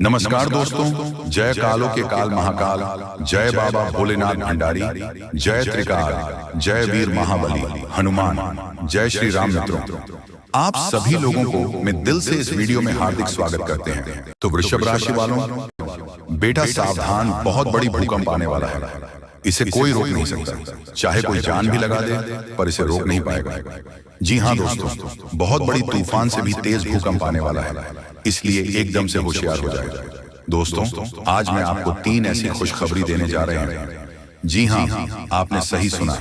नमस्कार दोस्तों, जय कालो के काल महाकाल, जय बाबा भोलेनाथ भंडारी, जय त्रिकाल, जय वीर महाबली हनुमान, जय श्री राम। मित्रों, आप सभी लोगों को मैं दिल से इस वीडियो में हार्दिक स्वागत करते हैं। तो वृषभ राशि वालों, बेटा सावधान, बहुत बड़ी भूकंप आने वाला है। इसे कोई रोक नहीं सकता, चाहे कोई जान भी लगा दे, पर इसे रोक नहीं पाएगा। जी हाँ दोस्तों, बहुत बड़ी तूफान से भी तेज भूकंप आने वाला है, इसलिए एकदम से होशियार हो जाए। दोस्तों, आज मैं आपको 3 ऐसी खुशखबरी देने जा रहे हैं। जी हाँ, आपने सही सुना।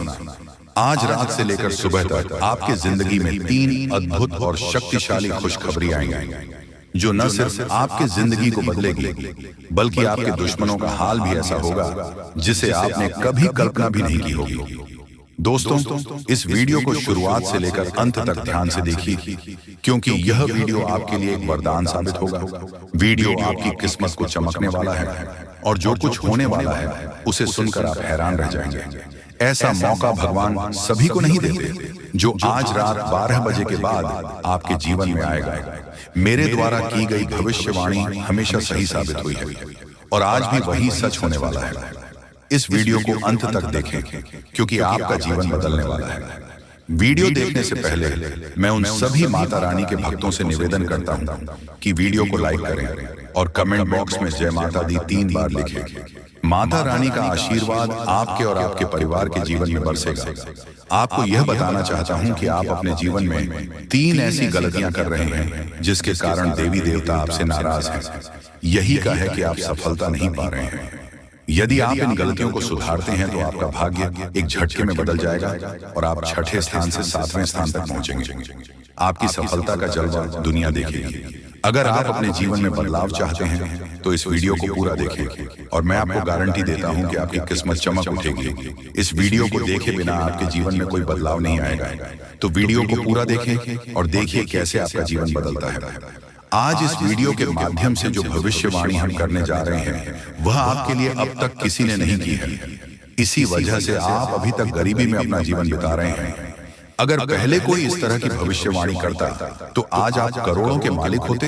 आज रात से लेकर सुबह तक आपके जिंदगी में 3 अद्भुत और शक्तिशाली खुशखबरी आएंगी, जो न सिर्फ आपके जिंदगी को बदलेगी, बल्कि आपके दुश्मनों का हाल भी ऐसा होगा जिसे आपने कभी कल्पना भी नहीं की होगी। दोस्तों, इस वीडियो को शुरुआत से लेकर अंत तक ध्यान से देखिए, क्योंकि यह वीडियो आपके लिए एक वरदान साबित होगा। वीडियो आपकी किस्मत को चमकने वाला है, और जो कुछ होने वाला है उसे सुनकर आप हैरान रह जाएंगे। ऐसा मौका भगवान सभी को नहीं देते, जो आज रात 12 बजे के बाद आपके जीवन में आएगा। मेरे द्वारा की गई भविष्यवाणी हमेशा सही साबित हुई है, और आज भी वही सच होने वाला है। इस वीडियो को अंत तक देखें, क्योंकि आपका जीवन बदलने वाला है। वीडियो देखने से पहले मैं उन सभी माता रानी के भक्तों से निवेदन करता हूं कि वीडियो को लाइक करें और कमेंट बॉक्स में जय माता दी 3 बार लिखें। माता रानी का आशीर्वाद आपके और आपके परिवार के जीवन में बरसेगा। आपको यह बताना चाहता हूं कि आप अपने जीवन में 3 ऐसी गलतियां कर रहे हैं जिसके कारण देवी देवता आपसे नाराज हैं। यही का है कि आप सफलता नहीं पा रहे हैं। यदि आप इन गलतियों को सुधारते हैं तो आपका भाग्य एक झटके में बदल जाएगा, और आप 6ठे स्थान से 7वें स्थान तक पहुंचेंगे। आपकी सफलता का जलवा दुनिया देखेगी। अगर आप अपने जीवन में बदलाव चाहते हैं तो इस वीडियो को पूरा देखें, और मैं आपको गारंटी देता हूं कि आपकी किस्मत चमक उठेगी। इस वीडियो को देखे बिना आपके जीवन में कोई बदलाव नहीं आएगा। तो वीडियो को पूरा देखें और देखिए कैसे आपका जीवन बदलता है। आज इस वीडियो के माध्यम से जो भविष्यवाणी हम करने जा रहे हैं, वह आपके लिए अब तक किसी ने नहीं की है। इसी वजह से आप अभी तक गरीबी में अपना जीवन बिता रहे हैं। अगर पहले कोई इस तरह की भविष्यवाणी करता तो आज आप करोड़ों के मालिक होते।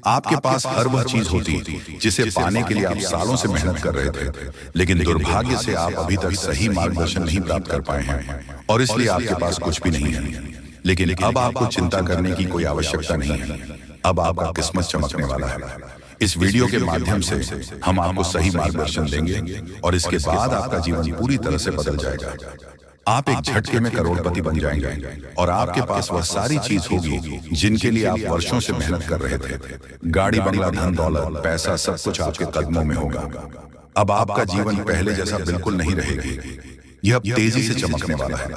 आपके पास हर वह चीज होती जिसे पाने के लिए आप सालों से मेहनत कर रहे थे, लेकिन दुर्भाग्य से आप अभी तक सही मार्गदर्शन नहीं प्राप्त कर पाए हैं, और इसलिए आपके पास कुछ भी नहीं है। लेकिन अब आपको चिंता करने की कोई आवश्यकता नहीं है। अब आपका किस्मत चमकने वाला है। इस वीडियो के माध्यम से हम आपको सही मार्गदर्शन देंगे, और इसके बाद आपका जीवन पूरी तरह से बदल जाएगा। आप एक झटके में करोड़पति बन जाएंगे, और आपके पास वह सारी चीज होगी जिनके लिए आप वर्षों से मेहनत कर रहे थे। गाड़ी, बंगला, धन दौलत, पैसा, सब कुछ आपके कदमों में होगा। अब आपका जीवन पहले जैसा बिल्कुल नहीं रहेगी। यह अब तेजी से चमकने वाला है।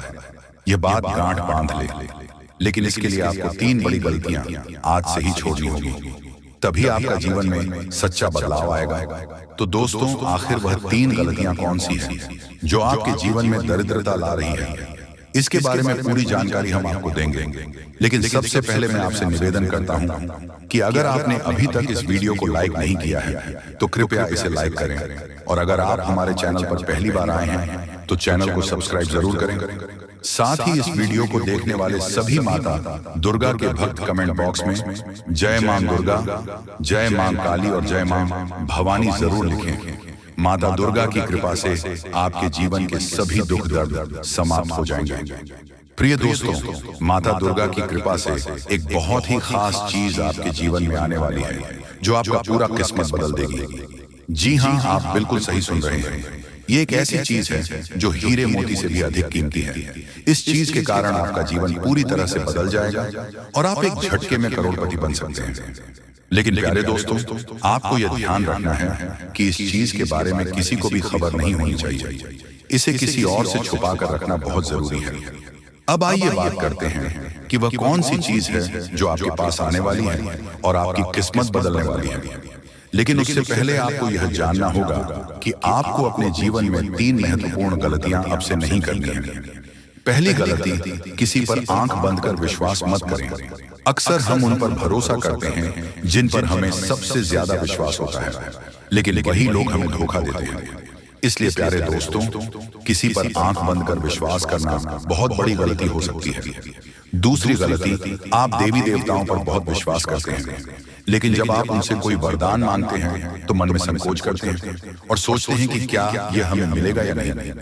यह बात गांठ बांध ले। लेकिन इसके लिए आपको 3 बड़ी गलतियां आज से ही छोड़नी होगी, तभी आपका जीवन में सच्चा बदलाव आएगा। तो दोस्तों, आखिर वह 3 गलतियां कौन सी हैं जो आपके जीवन में दरिद्रता ला रही है? इसके बारे में पूरी जानकारी हम आपको देंगे। लेकिन सबसे पहले मैं आपसे निवेदन करता हूं कि अगर आपने अभी तक इस वीडियो को लाइक नहीं किया है तो कृपया इसे लाइक करें, और अगर आप हमारे चैनल पर पहली बार आए हैं तो चैनल को सब्सक्राइब जरूर करें। साथ ही इस वीडियो को देखने वाले सभी माता दुर्गा के भक्त कमेंट बॉक्स में जय मां दुर्गा, जय मां काली और जय मां भवानी जरूर लिखें। माता दुर्गा की कृपा से आपके जीवन के सभी दुख दर्द समाप्त हो जाएंगे। प्रिय दोस्तों, माता दुर्गा की कृपा से एक बहुत ही खास चीज आपके जीवन में आने वाली है, जो आपका पूरा किस्मत बदल देगी। जी हाँ, आप बिल्कुल सही सुन रहे हैं। ये एक ऐसी चीज है जो हीरे मोती से भी अधिक कीमती है। इस चीज के कारण आपका जीवन पूरी तरह से बदल जाएगा, और आप एक झटके में करोड़पति बन सकते हैं। लेकिन प्यारे दोस्तों, आपको यह ध्यान रखना है कि इस चीज के बारे में किसी को भी खबर नहीं होनी चाहिए। इसे किसी और से छुपा कर रखना बहुत जरूरी है। अब आइए बात करते हैं कि वह कौन सी चीज है जो आपके पास आने वाली है और आपकी किस्मत बदलने वाली है। लेकिन उससे पहले आपको यह जानना होगा कि आपको अपने जीवन में 3 महत्वपूर्ण गलतियां अब से नहीं करनी है। पहली गलती, किसी पर आंख बंद कर विश्वास मत करें। अक्सर हम उन पर भरोसा करते हैं जिन पर हमें सबसे ज्यादा विश्वास होता है, लेकिन वही लोग हमें धोखा देते हैं। इसलिए प्यारे दोस्तों, किसी पर आंख बंद कर विश्वास करना बहुत बड़ी गलती हो सकती है। दूसरी गलती, आप देवी देवताओं पर बहुत विश्वास करते हैं, लेकिन जब आप उनसे कोई वरदान मांगते हैं तो मन में संकोच करते हैं और सोचते हैं कि क्या यह हमें मिलेगा या नहीं।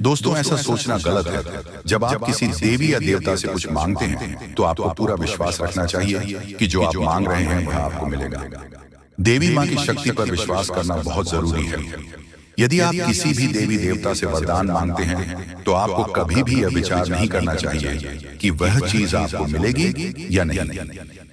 दोस्तों, ऐसा सोचना गलत है। जब आप किसी देवी या देवता से कुछ मांगते हैं तो आपको पूरा विश्वास रखना चाहिए कि जो आप मांग रहे हैं वह आपको मिलेगा। देवी माँ की शक्ति पर विश्वास करना बहुत जरूरी है। यदि आप किसी भी देवी देवता से वरदान मांगते हैं तो आपको कभी भी यह विचार नहीं करना चाहिए कि वह चीज आपको मिलेगी या नहीं।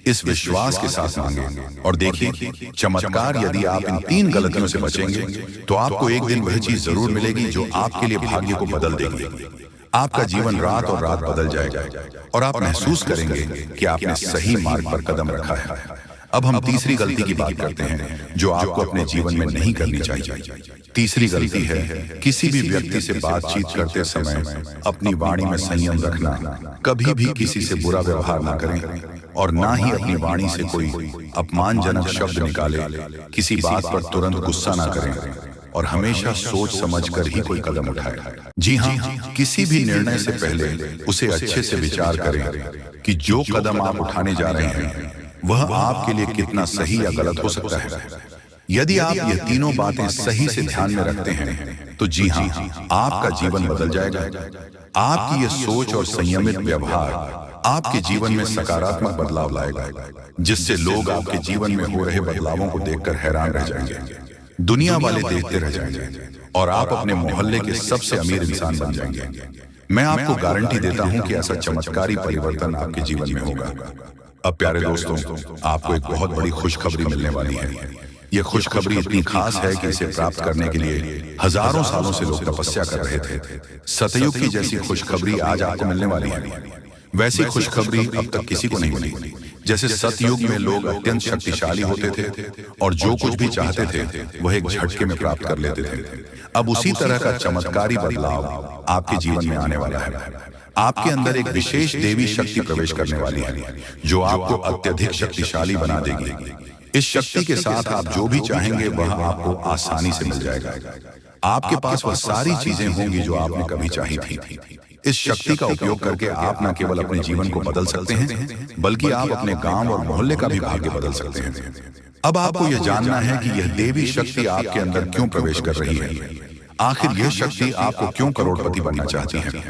इस विश्वास के साथ मांगे और देखिए चमत्कार। यदि आप इन 3 गलतियों से बचेंगे तो आपको एक दिन वह चीज जरूर मिलेगी जो आपके लिए भाग्य को बदल देगी। आपका जीवन रात और रात बदल जाएगा और आप महसूस करेंगे कि आपने सही मार्ग पर कदम रखा है। अब हम तीसरी गलती की बात करते हैं जो आपको अपने जीवन में नहीं करनी चाहिए। तीसरी गलती है किसी भी व्यक्ति से बातचीत करते समय अपनी वाणी में संयम रखना। कभी भी किसी से बुरा व्यवहार ना करें और ना ही अपनी वाणी से कोई अपमानजनक शब्द निकाले। किसी बात पर तुरंत गुस्सा ना करें और हमेशा सोच समझकर ही कोई कदम उठाए। जी हाँ, किसी भी निर्णय से पहले उसे अच्छे से विचार करें कि जो कदम आप उठाने जा रहे हैं वह आपके लिए कितना सही या गलत हो सकता है। यदि आप ये तीनों बातें सही से ध्यान में रखते हैं तो जी हाँ, आपका जीवन बदल जाएगा। आपकी ये सोच और संयमित व्यवहार आपके जीवन में सकारात्मक बदलाव लाएगा, जिससे लोग आपके जीवन में हो रहे बदलावों को देखकर हैरान रह जाएंगे। दुनिया वाले देखते रह जाएंगे और आप अपने मोहल्ले के सबसे अमीर इंसान बन जाएंगे। मैं आपको गारंटी देता हूं कि ऐसा चमत्कारी परिवर्तन आपके जीवन में होगा। अब प्यारे दोस्तों, आपको एक बहुत बड़ी खुशखबरी मिलने वाली है। यह खुशखबरी इतनी खास है कि इसे प्राप्त करने के लिए हजारों सालों से लोग तपस्या कर रहे थे। सतयुग की जैसी खुशखबरी आज आपको मिलने वाली है। वैसी खुशखबरी अब तक किसी को नहीं मिली। जैसे सतयुग में लोग अत्यंत शक्तिशाली होते थे और जो कुछ भी चाहते थे वह एक झटके में प्राप्त कर लेते थे, अब उसी तरह का चमत्कारी बदलाव आपके जीवन में आने वाला है। आपके अंदर एक विशेष देवी शक्ति प्रवेश करने वाली है जो आपको अत्यधिक शक्तिशाली बना देगी। इस शक्ति के साथ आप जो भी चाहेंगे वह आपको आसानी से मिल जाएगा। आपके पास वह सारी चीजें होंगी जो आपने कभी चाही थी। इस शक्ति का उपयोग करके आप न केवल अपने जीवन को बदल सकते हैं बल्कि आप अपने गांव और मोहल्ले का भी भाग्य बदल सकते हैं। अब आपको यह जानना है कि यह देवी शक्ति आपके अंदर क्यों प्रवेश कर रही है। आखिर यह शक्ति आपको क्यों करोड़पति बनना चाहती है।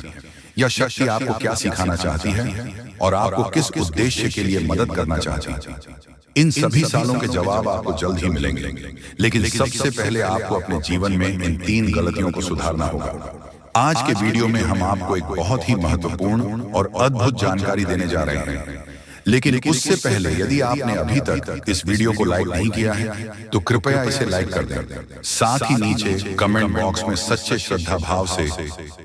यह शक्ति आपको क्या सिखाना चाहती है और आपको किस उद्देश्य के लिए मदद करना चाहती है। इन सभी सालों के जवाब आपको जल्द ही मिलेंगे, लेकिन सबसे पहले आपको अपने जीवन में इन 3 गलतियों को सुधारना होगा। आज के वीडियो में हम आपको एक बहुत ही महत्वपूर्ण और अद्भुत जानकारी देने जा रहे हैं। लेकिन उससे पहले यदि आपने अभी तक इस वीडियो को लाइक नहीं किया है तो कृपया इसे लाइक कर दें। साथ ही नीचे कमेंट बॉक्स में सच्चे श्रद्धा भाव से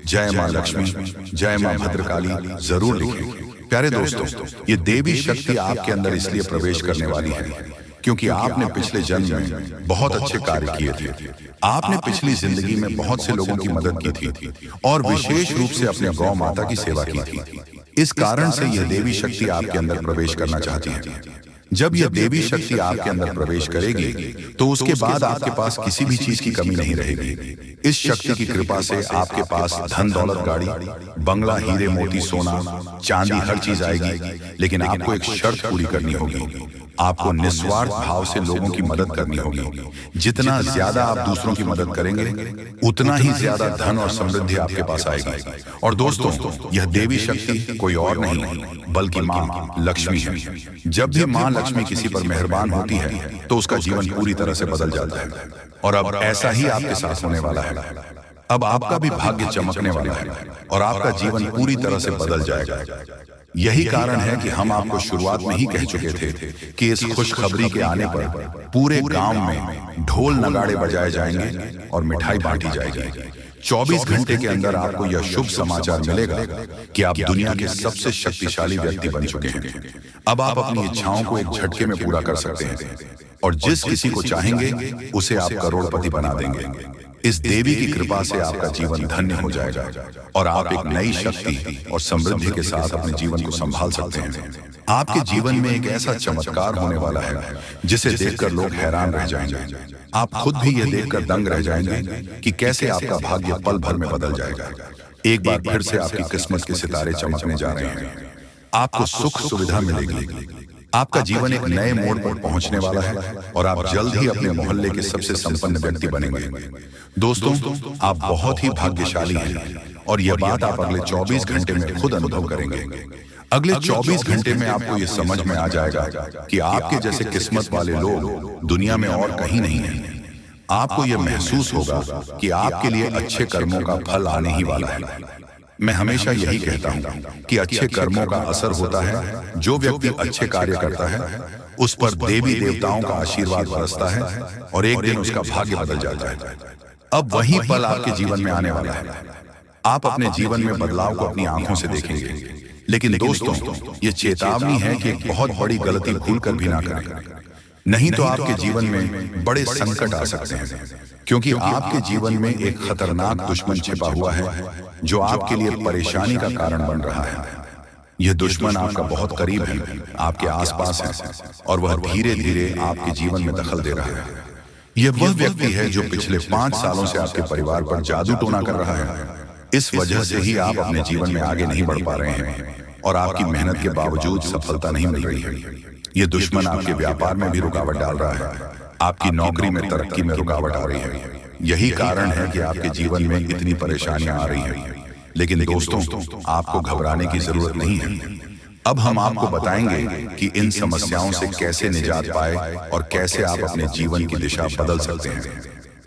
जय मां लक्ष्मी, जय मां भद्रकाली जरूर लिखें। प्यारे दोस्तों, ये देवी शक्ति आपके अंदर इसलिए प्रवेश करने वाली है क्योंकि आपने पिछले जन्म में बहुत अच्छे कार्य किए थे। आपने पिछली जिंदगी में बहुत से लोगों की मदद की थी और विशेष रूप से अपने गौ माता की सेवा की थी। इस कारण से यह देवी शक्ति आपके अंदर प्रवेश करना चाहती है। जब यह देवी शक्ति आपके अंदर प्रवेश करेगी तो उसके बाद आपके पास किसी भी चीज की कमी नहीं रहेगी। इस शक्ति की कृपा से आपके पास धन दौलत, गाड़ी, बंगला, हीरे मोती, सोना, चांदी हर चीज आएगी। लेकिन आपको एक शर्त पूरी करनी होगी। आपको निस्वार्थ भाव से लोगों की मदद करनी होगी। जितना ज्यादा आप दूसरों की मदद करेंगे उतना ही ज्यादा धन और समृद्धि आपके पास आएगी। और दोस्तों, यह देवी शक्ति कोई और नहीं बल्कि मां लक्ष्मी है। जब भी मां लक्ष्मी किसी पर मेहरबान होती है तो उसका जीवन पूरी तरह से बदल जाता है। और अब ऐसा ही आपके साथ होने वाला है। अब आपका भी भाग्य चमकने वाला है और आपका जीवन पूरी तरह से बदल जाएगा। यही कारण है कि हम आपको शुरुआत में ही कह चुके थे कि इस खुशखबरी के आने पर पूरे गांव में ढोल नगाड़े बजाए जाएंगे और मिठाई बांटी जाएगी। 24 घंटे के अंदर आपको यह शुभ समाचार मिलेगा कि आप दुनिया के सबसे शक्तिशाली व्यक्ति बन चुके हैं। अब आप अपनी इच्छाओं को एक झटके में पूरा कर सकते हैं और जिस किसी को चाहेंगे उसे आप करोड़पति बना देंगे। इस देवी की कृपा से आपका जीवन धन्य हो जाएगा और आप एक नई शक्ति और समृद्धि के साथ अपने जीवन को संभाल सकते हैं। आपके जीवन में एक ऐसा चमत्कार होने वाला है जिसे देखकर लोग हैरान रह जाएंगे। आप खुद भी यह देखकर दंग रह जाएंगे कि कैसे आपका भाग्य पल भर में बदल जाएगा। एक बार फिर से आपकी किस्मत के सितारे चमकने जा रहे हैं। आपको सुख सुविधा मिलेगी, आपका जीवन एक नए मोड़ पर पहुंचने वाला है और आप जल्द ही अपने मोहल्ले के सबसे संपन्न व्यक्ति बनेंगे। दोस्तों, आप बहुत ही भाग्यशाली हैं और यह बात आप अगले 24 घंटे में खुद अनुभव करेंगे। अगले 24 घंटे में आपको यह समझ में आ जाएगा कि आपके जैसे किस्मत वाले लोग दुनिया में और कहीं नहीं हैं। आपको यह महसूस होगा कि आपके लिए अच्छे कर्मों का फल आने ही वाला है। मैं हमेशा यही कहता हूं कि अच्छे कर्मों का असर होता है। जो व्यक्ति अच्छे कार्य करता है उस पर देवी देवताओं का आशीर्वाद बरसता है और एक दिन उसका भाग्य बदल जाता है। अब वही पल आपके जीवन में आने वाला है। आप अपने जीवन में बदलाव को अपनी आंखों से देखेंगे। लेकिन दोस्तों, ये चेतावनी है कि एक बहुत बड़ी गलती भूल कर भी ना करें, नहीं तो आपके जीवन में बड़े संकट आ सकते हैं, क्योंकि आपके जीवन में एक खतरनाक दुश्मन छिपा हुआ है जो आपके लिए परेशानी का कारण बन रहा है। यह दुश्मन आपका बहुत करीब है, आपके आसपास है और वह धीरे धीरे आपके जीवन में दखल दे रहा है। यह वह व्यक्ति है जो पिछले 5 सालों से आपके परिवार पर जादू टोना कर रहा है। इस वजह से ही आप अपने जीवन में आगे नहीं बढ़ पा रहे हैं और आपकी मेहनत के बावजूद सफलता नहीं मिल रही है। ये दुश्मन आपके व्यापार में भी रुकावट डाल रहा है, आपकी नौकरी में, तरक्की में रुकावट आ रही है। यही कारण है कि आपके जीवन में इतनी परेशानियां आ रही हैं। लेकिन दोस्तों, आपको घबराने की जरूरत नहीं है। अब हम आपको बताएंगे कि इन समस्याओं से कैसे निजात पाए और कैसे आप अपने जीवन की दिशा बदल सकते हैं।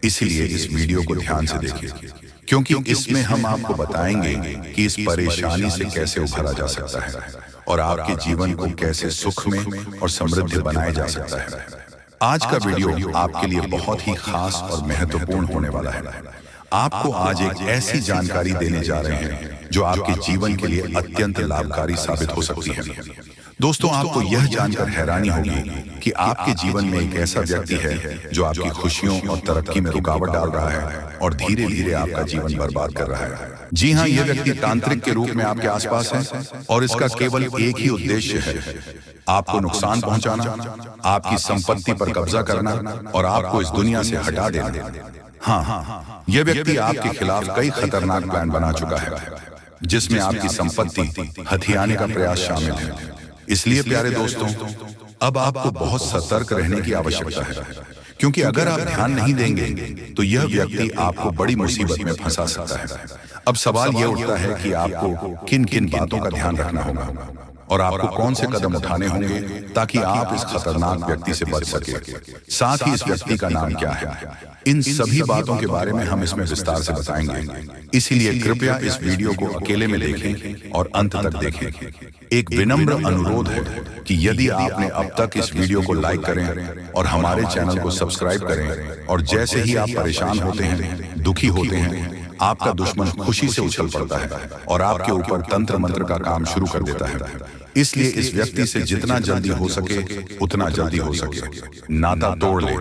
इसलिए इस वीडियो को ध्यान से देखिए, क्योंकि इसमें हम आपको बताएंगे कि इस परेशानी से कैसे उभरा जा सकता है और आपके जीवन को कैसे सुख में और समृद्ध बनाया जा सकता है। आज का वीडियो आपके लिए बहुत ही खास और महत्वपूर्ण होने वाला है। आपको आज एक ऐसी जानकारी देने जा रहे हैं जो आपके जीवन के लिए अत्यंत लाभकारी साबित हो सकती है। दोस्तों, आपको यह जानकर हैरानी होगी कि आपके जीवन में एक ऐसा व्यक्ति है जो आपकी खुशियों और तरक्की में रुकावट डाल रहा है और धीरे धीरे आपका जीवन बर्बाद कर रहा है। जी हाँ, यह व्यक्ति तांत्रिक के रूप में आपके आसपास है और इसका केवल एक ही उद्देश्य है, आपको नुकसान पहुंचाना, आपकी संपत्ति पर कब्जा करना और आपको इस दुनिया से हटा देना। हाँ, यह व्यक्ति आपके खिलाफ कई खतरनाक प्लान बना चुका है, जिसमें आपकी संपत्ति हथियाने का प्रयास शामिल है। इसलिए प्यारे दोस्तों, अब आपको बहुत सतर्क रहने की आवश्यकता है, क्योंकि अगर आप ध्यान नहीं देंगे तो यह व्यक्ति आपको बड़ी मुसीबत में फंसा सकता है। अब सवाल यह उठता है कि आपको किन किन बातों का ध्यान रखना होगा और आपको कौन से कदम उठाने होंगे ताकि आप इस खतरनाक व्यक्ति से बच सके। साथ ही इस व्यक्ति का नाम क्या है, इन सभी बातों के बारे में हम इसमें विस्तार से बताएंगे। इसीलिए कृपया इस वीडियो को अकेले में देखें और अंत तक देखें। एक विनम्र अनुरोध है कि यदि आपने अब तक इस वीडियो को लाइक करें और हमारे चैनल को सब्सक्राइब करें, और जैसे ही आप परेशान होते हैं, दुखी होते हैं, आपका दुश्मन खुशी से उछल पड़ता है और आपके ऊपर तंत्र मंत्र का काम शुरू कर देता है। इसलिए इस व्यक्ति से जितना जल्दी हो सके उतना जल्दी हो सके नाता तोड़ ले।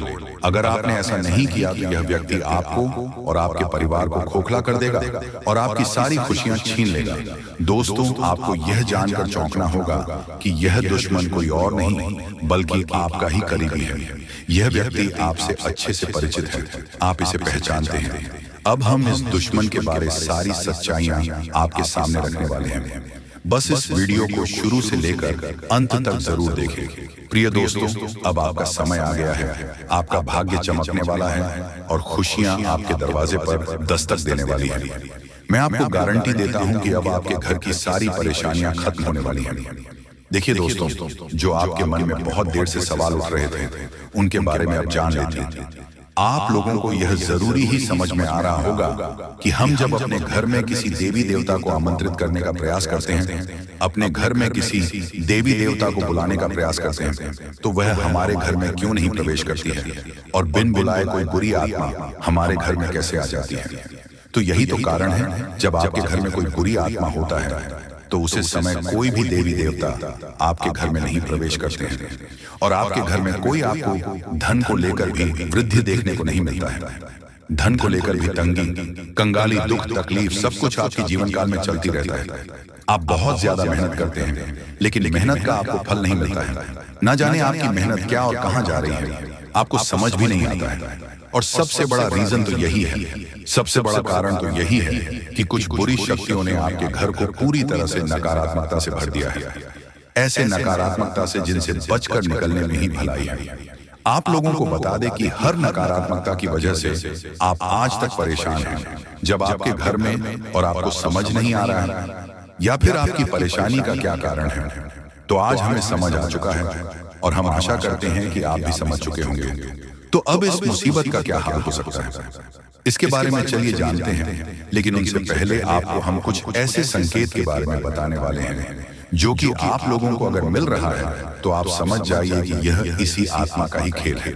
अगर आपने ऐसा नहीं किया तो यह व्यक्ति आपको और आपके परिवार को खोखला कर देगा और आपकी सारी खुशियां छीन लेगा। दोस्तों, आपको यह जानकर चौंकना होगा कि यह दुश्मन कोई और नहीं बल्कि आपका ही करीबी है। यह व्यक्ति आपसे अच्छे से परिचित है, आप इसे पहचानते हैं। अब हम इस दुश्मन के बारे सारी सच्चाइयां आपके सामने रखने वाले हैं। बस इस वीडियो को शुरू से लेकर अंत तक जरूर देखें। प्रिय दोस्तों, अब आपका समय आ गया है, आपका भाग्य चमकने वाला है और खुशियां आपके दरवाजे पर दस्तक देने वाली हैं। मैं आपको गारंटी देता हूं कि अब आपके घर की सारी परेशानियां खत्म होने वाली हैं। देखिए दोस्तों, जो आपके मन में बहुत देर से सवाल उठ रहे थे, उनके बारे में अब जान लेते हैं। आप लोगों को यह जरूरी ही समझ में आ रहा होगा कि हम जब अपने घर में किसी देवी देवता को आमंत्रित करने का प्रयास करते हैं, अपने घर में किसी देवी देवता को बुलाने का प्रयास करते हैं, तो वह हमारे घर में क्यों नहीं प्रवेश करती है और बिन बुलाए कोई बुरी आत्मा हमारे घर में कैसे आ जाती है। तो यही तो कारण है, जब आपके घर में कोई बुरी आत्मा होता है तो उसे समय कोई भी देवी देवता आपके घर में नहीं प्रवेश करते हैं और आपके घर में कोई आपको धन को लेकर भी वृद्धि देखने को नहीं मिलता है। धन को लेकर भी तंगी, कंगाली, दुख, तकलीफ सब कुछ आपके जीवन काल में चलती रहता है। आप बहुत ज्यादा मेहनत करते हैं, लेकिन मेहनत का आपको फल नहीं मिलता है। न जाने आपकी मेहनत क्या और कहां जा रही है, आपको समझ भी नहीं आता है। और सबसे बड़ा रीजन तो यही है, सबसे बड़ा कारण तो यही है कि कुछ बुरी शक्तियों ने आपके घर को पूरी तरह से नकारात्मकता से भर दिया है। ऐसे नकारात्मकता से जिनसे बचकर निकलने में ही भलाई है। आप लोगों को बता दें कि हर नकारात्मकता की वजह से आप आज तक परेशान हैं। जब आपके घर में और आपको समझ नहीं आ रहा है या फिर आपकी परेशानी का क्या कारण है, तो आज हमें समझ आ चुका है और हम आशा करते हैं कि आप भी समझ चुके होंगे। तो अब इस मुसीबत का क्या हाल हो सकता है, इसके बारे में चलिए जानते हैं। लेकिन उनसे पहले आपको हम कुछ ऐसे संकेत के बारे में बताने वाले हैं जो कि आप लोगों को अगर मिल रहा है तो आप समझ जाइए कि यह इसी आत्मा का ही खेल है।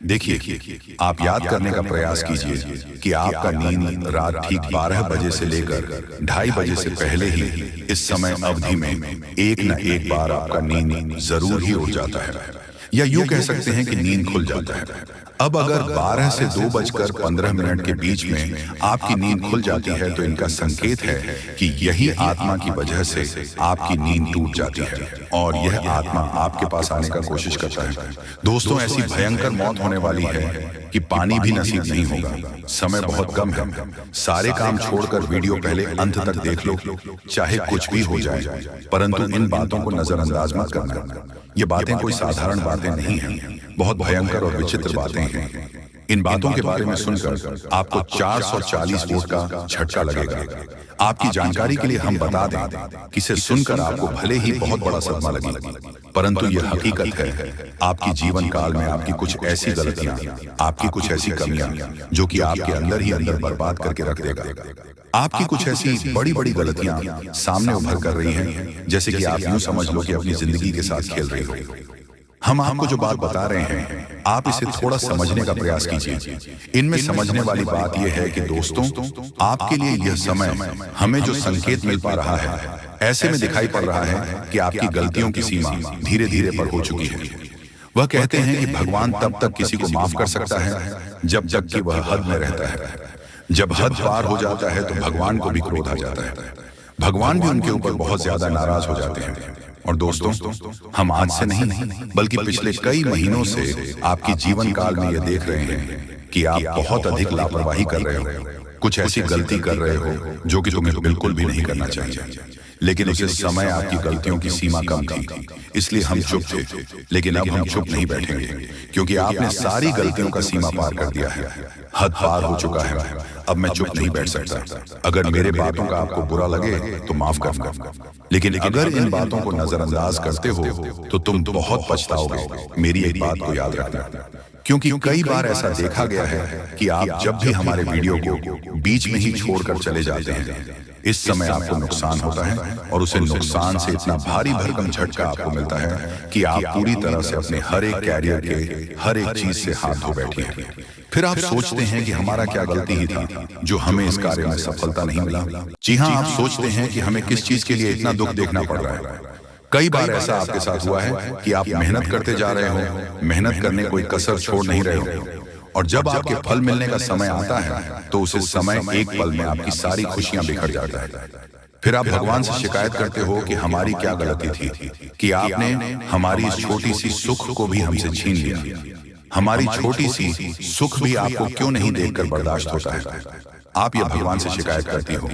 देखिए, आप याद करने का प्रयास कीजिए कि आपका नींद रात ठीक 12 बजे से लेकर 2:30 बजे से पहले ही इस समय अवधि में एक न एक बार आपका नींद जरूर ही उड़ जाता है, या यूं कह सकते हैं कि नींद खुल जाता है। अब अगर 12 से 2:15 के बीच में आपकी नींद खुल जाती है तो इनका संकेत है कि यही आत्मा की वजह से आपकी नींद टूट जाती है और यह आत्मा आपके पास आने का कोशिश करता है। दोस्तों, ऐसी भयंकर मौत होने वाली है कि पानी भी नसीब नहीं होगा। समय बहुत कम है। सारे काम छोड़कर वीडियो पहले अंत तक देख लो, चाहे कुछ भी हो जाए, परंतु इन बातों को नजरअंदाज मत करना। ये बातें कोई साधारण बातें नहीं हैं, बहुत भयंकर और विचित्र बातें हैं। इन बातों के बारे में सुनकर आपको 440 वोट का झटका लगेगा। आपकी जानकारी के लिए हम बता दें कि इसे सुनकर आपको भले ही बहुत बड़ा सदमा लगे, परंतु यह हकीकत है। आपकी जीवन काल में आपकी कुछ ऐसी गलतियां, आपकी कुछ ऐसी कमियां जो कि आपके अंदर ही अंदर बर्बाद करके रख देगा। आपकी कुछ ऐसी बड़ी बड़ी गलतियां सामने उभर कर रही हैं, जैसे कि आप यूं समझ लो कि अपनी जिंदगी के साथ खेल रही हो। हम आपको जो बात बता रहे हैं, आप इसे थोड़ा समझने का प्रयास कीजिए। इनमें समझने वाली बात यह है कि दोस्तों, आपके लिए यह समय हमें जो संकेत मिल पा रहा है, ऐसे में दिखाई पड़ रहा है कि आपकी गलतियों की सीमा धीरे धीरे पर हो चुकी है। वह कहते हैं कि भगवान तब तक किसी को माफ कर सकता है जब तक कि वह हद में रहता है। जब हद पार हो जाता है तो भगवान को भी क्रोध आ जाता है। भगवान भी उनके ऊपर बहुत ज्यादा नाराज हो जाते हैं। और दोस्तों, हम आज से नहीं बल्कि पिछले कई महीनों से आपकी जीवन काल में यह देख रहे हैं कि आप बहुत अधिक लापरवाही कर रहे हो, कुछ ऐसी गलती कर रहे हो जो कि तुम्हें बिल्कुल भी नहीं करना चाहिए। लेकिन उस समय आपकी गलतियों की सीमा कम थी, इसलिए हम चुप थे। लेकिन अब हम चुप नहीं बैठेंगे, क्योंकि आपने सारी गलतियों का सीमा पार कर दिया है। हद पार हो चुका है। अब मैं चुप नहीं बैठ सकता। अगर मेरे बातों का आपको बुरा लगे तो माफ करना, लेकिन अगर इन बातों को नजरअंदाज करते हो तो तुम बहुत पछताओगे। मेरी एक बात को याद रखना, क्योंकि कई बार ऐसा देखा गया है कि आप जब भी हमारे वीडियो को बीच में ही छोड़कर चले जाते हैं, इस समय आपको नुकसान होता है और उसे नुकसान से इतना भारी भरकम झटका आपको मिलता है कि आप पूरी तरह से अपने हर एक कैरियर के हर एक चीज से हाथ धो बैठे हैं। फिर आप सोचते हैं कि हमारा क्या गलती ही था जो हमें इस कार्य में सफलता नहीं मिला। जी हाँ, आप सोचते हैं कि हमें किस चीज के लिए इतना दुख देखना पड़ रहा है। कई बार ऐसा आपके साथ हुआ है कि आप मेहनत करते जा रहे हो, मेहनत करने कोई कसर छोड़ नहीं रहे हो, और जब आपके फल मिलने का समय आता है तो उस समय एक पल में आपकी सारी खुशियां बिखर जाता है। फिर आप भगवान से शिकायत करते हो कि हमारी क्या गलती थी कि आपने हमारी इस छोटी सी सुख को भी हमसे छीन लिया। हमारी छोटी सी सुख भी आपको क्यों नहीं देखकर बर्दाश्त होता है। आप ये भगवान से शिकायत करती हो,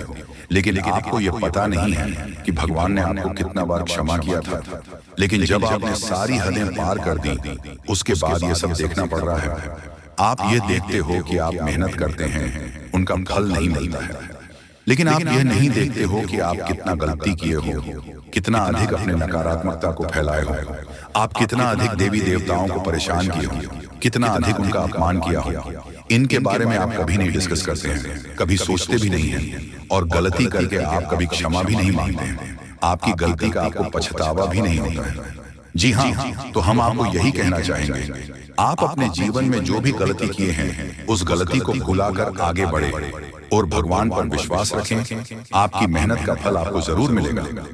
लेकिन आपको ये पता नहीं है कि भगवान ने आपको कितना बार क्षमा किया था। लेकिन जब आपने सारी हदें पार कर दी, उसके बाद ये सब देखना पड़ रहा है। आप ये देखते हो कि आप मेहनत करते हैं, उनका फल नहीं मिलता है, लेकिन आप यह नहीं देखते हो कि आप कितना गलती किए हो, कितना अधिक अपने नकारात्मकता को फैलाए हो, आप कितना अधिक देवी देवताओं को परेशान किए हो, कितना अधिक उनका अपमान किया हो। इनके बारे में आप कभी नहीं डिस्कस करते हैं, कभी सोचते भी नहीं हैं, और गलती करके आप कभी क्षमा भी नहीं मांगते हैं। आपकी गलती का आपको पछतावा भी नहीं होता है। जी हाँ, तो हम आपको यही कहना चाहेंगे, आप अपने जीवन में जो भी गलती किए हैं उस गलती को भुलाकर आगे बढ़े और भगवान पर विश्वास रखें। आपकी मेहनत का फल आपको जरूर मिलेगा।